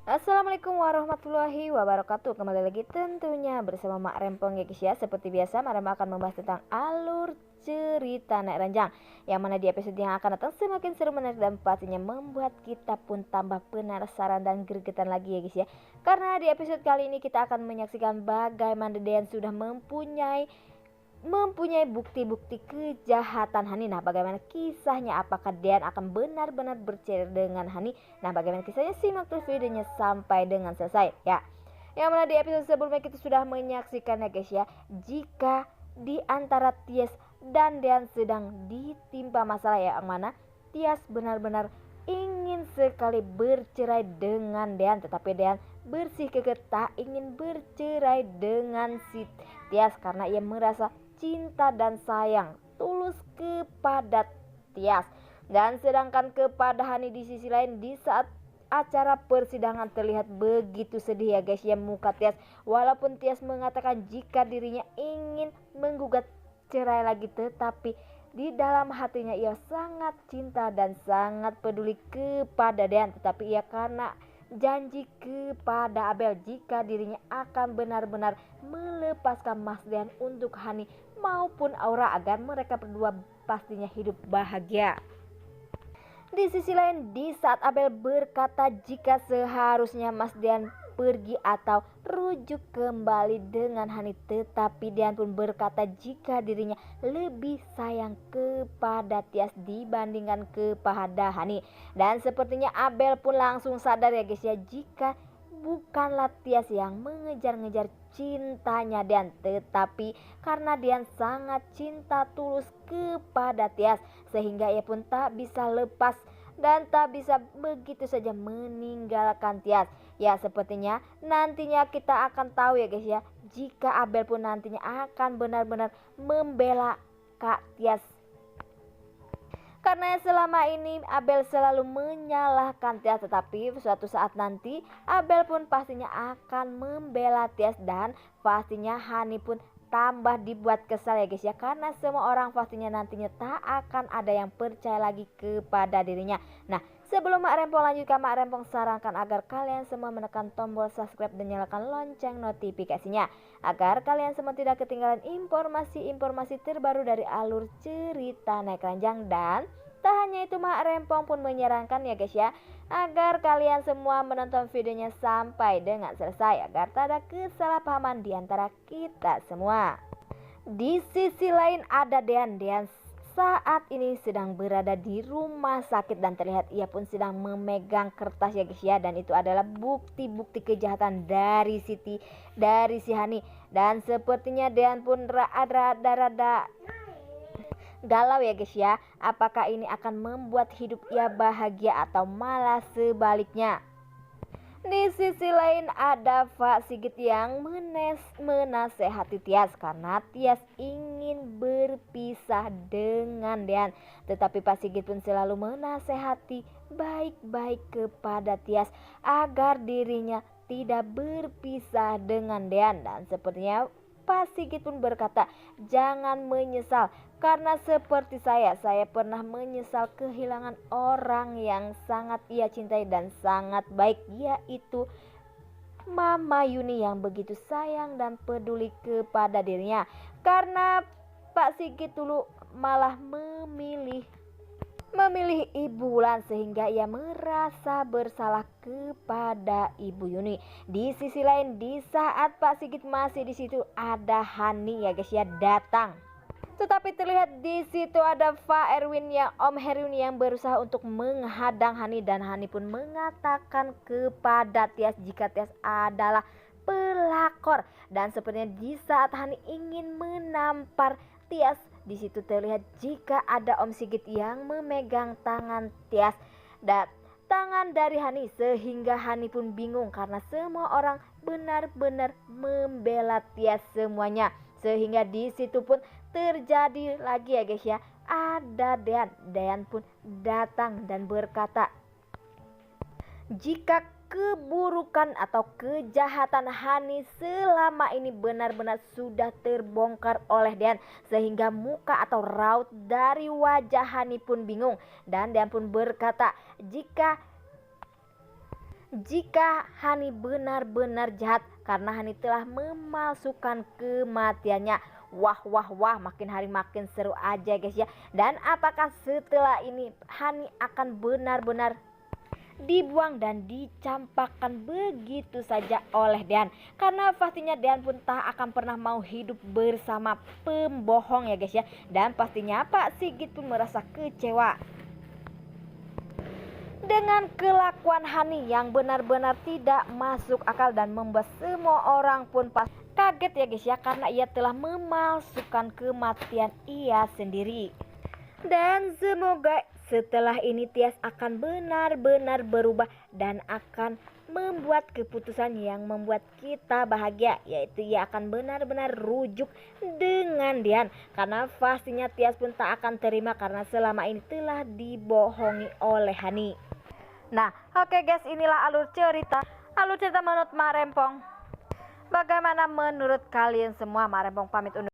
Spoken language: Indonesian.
Assalamualaikum warahmatullahi wabarakatuh. Kembali lagi tentunya bersama Mak Rempong ya guys ya. Seperti biasa Mak Rempong akan membahas tentang alur cerita naik ranjang, yang mana di episode yang akan datang semakin seru, menarik, dan pastinya membuat kita pun tambah penasaran dan gregetan lagi ya guys ya. Karena di episode kali ini kita akan menyaksikan bagaimana Dean sudah mempunyai bukti-bukti kejahatan Hani. Nah, bagaimana kisahnya? Apakah Dean akan benar-benar bercerai dengan Hani? Nah, bagaimana kisahnya? Simak terus videonya sampai dengan selesai ya. Yang mana di episode sebelumnya kita sudah menyaksikan ya guys ya, jika di antara Tias dan Dean sedang ditimpa masalah, yang mana Tias benar-benar ingin sekali bercerai dengan Dean, tetapi Dean bersikeras tak ingin bercerai dengan si Tias karena ia merasa cinta dan sayang tulus kepada Tias. Dan sedangkan kepada Hani di sisi lain, di saat acara persidangan terlihat begitu sedih ya guys ya muka Tias. Walaupun Tias mengatakan jika dirinya ingin menggugat cerai lagi, tetapi di dalam hatinya ia sangat cinta dan sangat peduli kepada Dean. Tetapi ia karena janji kepada Abel jika dirinya akan benar-benar melepaskan Mas Dean untuk Hani maupun Aura agar mereka berdua pastinya hidup bahagia. Di sisi lain, di saat Abel berkata jika seharusnya Mas Dean pergi atau rujuk kembali dengan Hani, tetapi Dean pun berkata jika dirinya lebih sayang kepada Tias dibandingkan kepada Hani. Dan sepertinya Abel pun langsung sadar ya guys ya, jika bukanlah Tias yang mengejar-ngejar cintanya Dean, tetapi karena Dean sangat cinta tulus kepada Tias sehingga ia pun tak bisa lepas dan tak bisa begitu saja meninggalkan Tias. Ya, sepertinya nantinya kita akan tahu ya guys ya, jika Abel pun nantinya akan benar-benar membela Kak Tias. Karena selama ini Abel selalu menyalahkan Tias, tetapi suatu saat nanti Abel pun pastinya akan membela Tias dan pastinya Hani pun tambah dibuat kesal ya guys ya, karena semua orang pastinya nantinya tak akan ada yang percaya lagi kepada dirinya. Nah, sebelum Mak Rempong lanjutkan, Mak Rempong sarankan agar kalian semua menekan tombol subscribe dan nyalakan lonceng notifikasinya agar kalian semua tidak ketinggalan informasi-informasi terbaru dari alur cerita naik ranjang. Dan tak hanya itu, Mak Rempong pun menyarankan ya guys ya, agar kalian semua menonton videonya sampai dengan selesai agar tak ada kesalahpahaman di antara kita semua. Di sisi lain ada Dean saat ini sedang berada di rumah sakit dan terlihat ia pun sedang memegang kertas ya guys ya, dan itu adalah bukti-bukti kejahatan dari si Hani. Dan sepertinya Dean pun rada-rada galau ya guys ya, apakah ini akan membuat hidup ia bahagia atau malah sebaliknya. Di sisi lain ada Pak Sigit yang menasehati Tias karena Tias ingin berpisah dengan Dean, tetapi Pak Sigit pun selalu menasehati baik-baik kepada Tias agar dirinya tidak berpisah dengan Dean. Dan sepertinya Pak Sigit pun berkata, jangan menyesal karena seperti saya pernah menyesal kehilangan orang yang sangat ia cintai dan sangat baik, yaitu Mama Yuni yang begitu sayang dan peduli kepada dirinya. Karena Pak Sigit dulu malah memilih Ibu Wulan sehingga ia merasa bersalah kepada Ibu Yuni. Di sisi lain, di saat Pak Sigit masih di situ ada Hani ya guys ya datang. Tetapi terlihat di situ ada Pak Erwin Om Herwin yang berusaha untuk menghadang Hani, dan Hani pun mengatakan kepada Tias jika Tias adalah pelakor. Dan sepertinya di saat Hani ingin menampar Tias, di situ terlihat jika ada Om Sigit yang memegang tangan Tias dan tangan dari Hani, sehingga Hani pun bingung karena semua orang benar-benar membela Tias semuanya. Sehingga di situ pun terjadi lagi ya guys ya, ada Dean pun datang dan berkata jika keburukan atau kejahatan Hani selama ini benar-benar sudah terbongkar oleh Dean, sehingga muka atau raut dari wajah Hani pun bingung. Dan Dean pun berkata jika Hani benar-benar jahat karena Hani telah memalsukan kematiannya. Wah wah wah, makin hari makin seru aja guys ya. Dan apakah setelah ini Hani akan benar-benar dibuang dan dicampakkan begitu saja oleh Dean? Karena pastinya Dean pun tak akan pernah mau hidup bersama pembohong ya guys ya. Dan pastinya Pak Sigit pun merasa kecewa dengan kelakuan Hani yang benar-benar tidak masuk akal dan membuat semua orang pun pas kaget ya guys ya, karena ia telah memalsukan kematian ia sendiri. Dan semoga setelah ini Tias akan benar-benar berubah dan akan membuat keputusan yang membuat kita bahagia, yaitu ia akan benar-benar rujuk dengan Dian. Karena pastinya Tias pun tak akan terima karena selama ini telah dibohongi oleh Hani. Nah, oke guys, inilah alur cerita menurut Mak Rempong. Bagaimana menurut kalian semua? Mak Rempong pamit undur.